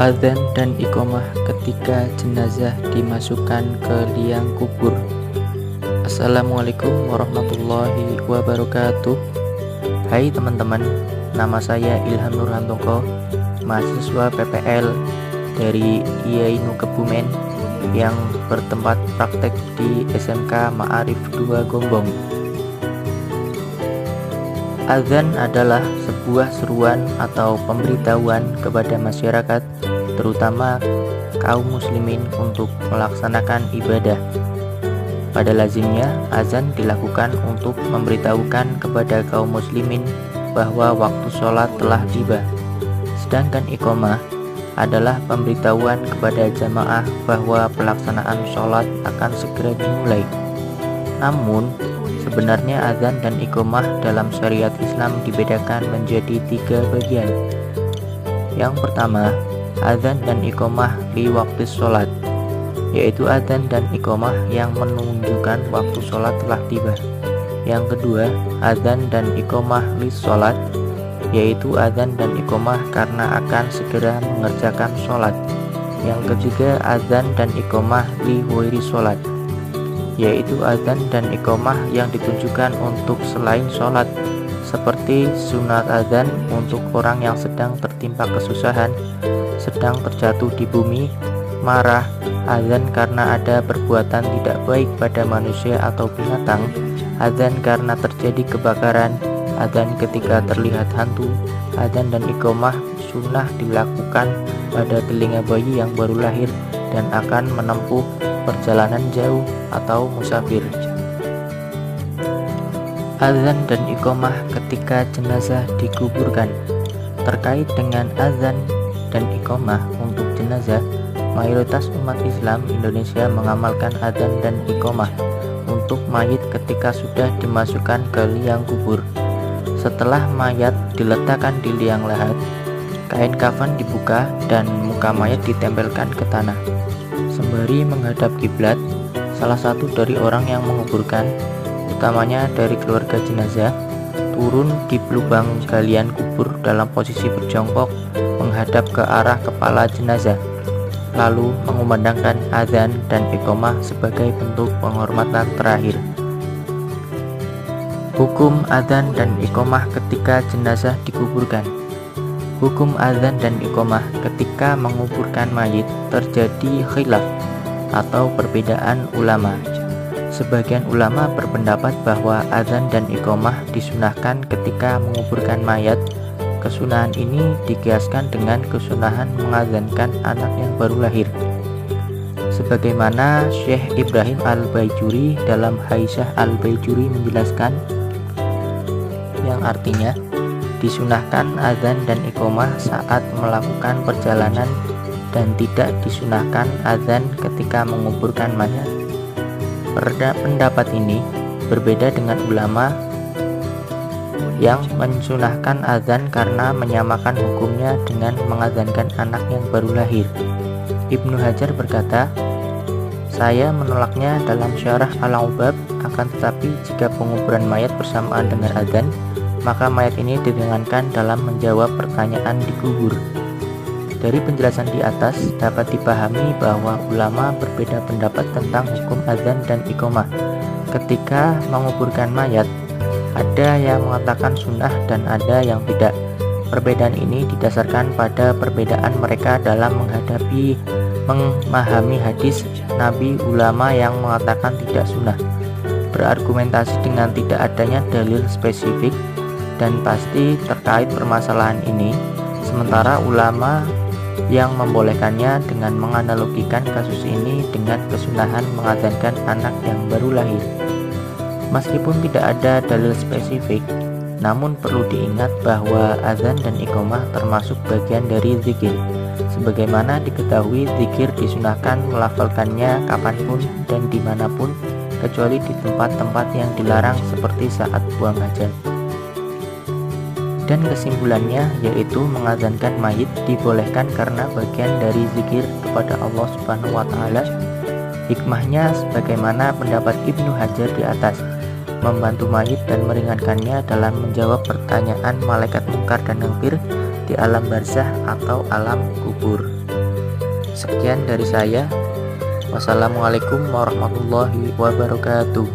Adzan dan iqamah ketika jenazah dimasukkan ke liang kubur. Assalamualaikum warahmatullahi wabarakatuh. Hai teman-teman, nama saya Ilham Nurhantoko, mahasiswa PPL dari IAINU Kebumen yang bertempat praktek di SMK Ma'arif 2 Gombong. Adzan adalah sebuah seruan atau pemberitahuan kepada masyarakat, terutama kaum muslimin untuk melaksanakan ibadah. Pada lazimnya, azan dilakukan untuk memberitahukan kepada kaum muslimin bahwa waktu sholat telah tiba. Sedangkan iqamah adalah pemberitahuan kepada jamaah bahwa pelaksanaan sholat akan segera dimulai. Namun, sebenarnya azan dan iqamah dalam syariat Islam dibedakan menjadi 3 bagian. Yang pertama, azan dan iqamah li waktu sholat, yaitu azan dan iqamah yang menunjukkan waktu sholat telah tiba. Yang kedua, azan dan iqamah li sholat, yaitu azan dan iqamah karena akan segera mengerjakan sholat. Yang ketiga, azan dan iqamah li ghairi sholat, yaitu azan dan iqamah yang ditujukan untuk selain sholat, seperti sunat azan untuk orang yang sedang tertimpa kesusahan, sedang terjatuh di bumi, marah, azan karena ada perbuatan tidak baik pada manusia atau binatang, azan karena terjadi kebakaran, azan ketika terlihat hantu. Azan dan iqamah sunnah dilakukan pada telinga bayi yang baru lahir dan akan menempuh perjalanan jauh atau musafir. Azan dan iqamah ketika jenazah dikuburkan. Terkait dengan azan dan iqamah untuk jenazah, mayoritas umat Islam Indonesia mengamalkan azan dan iqamah untuk mayit ketika sudah dimasukkan ke liang kubur. Setelah mayat diletakkan di liang lahat, kain kafan dibuka dan muka mayat ditempelkan ke tanah. Sembari menghadap kiblat, salah satu dari orang yang menguburkan, utamanya dari keluarga jenazah, turun di lubang galian kubur dalam posisi berjongkok menghadap ke arah kepala jenazah, lalu mengumandangkan azan dan iqamah sebagai bentuk penghormatan terakhir. Hukum azan dan iqamah ketika jenazah dikuburkan. Hukum azan dan iqamah ketika menguburkan mayit terjadi khilaf atau perbedaan ulama. Sebagian ulama berpendapat bahwa azan dan iqamah disunahkan ketika menguburkan mayat. Kesunahan ini dikiaskan dengan kesunahan mengazankan anak yang baru lahir. Sebagaimana Syekh Ibrahim Al-Baijuri dalam Haisyah Al-Baijuri menjelaskan, yang artinya disunahkan azan dan iqamah saat melakukan perjalanan dan tidak disunahkan azan ketika menguburkan mayat. Pendapat ini berbeda dengan ulama yang mensunahkan azan karena menyamakan hukumnya dengan mengazankan anak yang baru lahir. Ibnu Hajar berkata, saya menolaknya dalam syarah Al-Ubab, akan tetapi jika penguburan mayat bersamaan dengan azan, maka mayat ini diringankan dalam menjawab pertanyaan di kubur. Dari penjelasan di atas dapat dipahami bahwa ulama berbeda pendapat tentang hukum azan dan iqamah ketika menguburkan mayat. Ada yang mengatakan sunnah dan ada yang tidak. Perbedaan ini didasarkan pada perbedaan mereka dalam memahami hadis Nabi. Ulama yang mengatakan tidak sunnah berargumentasi dengan tidak adanya dalil spesifik dan pasti terkait permasalahan ini, sementara ulama yang membolehkannya dengan menganalogikan kasus ini dengan kesunahan mengazankan anak yang baru lahir. Meskipun tidak ada dalil spesifik, namun perlu diingat bahwa azan dan iqamah termasuk bagian dari zikir. Sebagaimana diketahui, zikir disunahkan melafalkannya kapanpun dan dimanapun, kecuali di tempat-tempat yang dilarang seperti saat buang hajat. Dan kesimpulannya yaitu mengazankan mayit dibolehkan karena bagian dari zikir kepada Allah Subhanahu wa Ta'ala. Hikmahnya sebagaimana pendapat Ibnu Hajar di atas, membantu mayit dan meringankannya dalam menjawab pertanyaan malaikat mungkar dan nakir di alam barzah atau alam kubur. Sekian dari saya. Wassalamualaikum warahmatullahi wabarakatuh.